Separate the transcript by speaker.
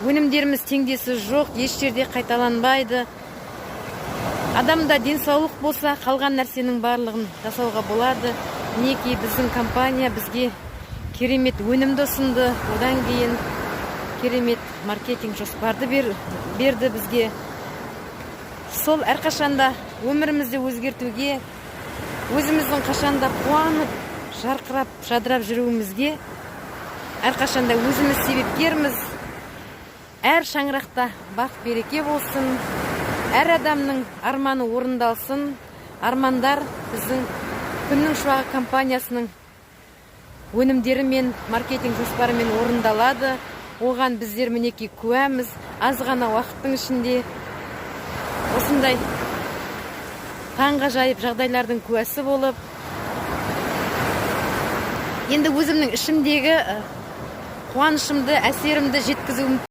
Speaker 1: өнімдеріміз теңдесі жоқ, еш жерде қайталанбайды. Адамда денсаулық болса, қалған нәрсенің барлығын жасауға болады. Мінекей біздің компания бізге керемет өнімді ұсынды. Одан кейін керемет маркетинг жоспарды берді бізге. Сол әрқашанда өмірімізді өзгертуге, өзіміздің қашанда қуанып, жарқырап, жадырап жүруімізге әрқашанда өзіміз себепкерміз. Әр шаңырақта бақ береке болсын, әр адамның арманы орындалсын. Армандар біздің күннің шуағы компаниясының өнімдері мен маркетинг жоспарымен орындалады. Оған біздер мінекей куәміз. Аз ғана уақыттың ішінде осындай таңғажайып жағдайлардың куәсі болып, енді өзімнің ішімдегі қуанышымды, әсерімді жеткізуім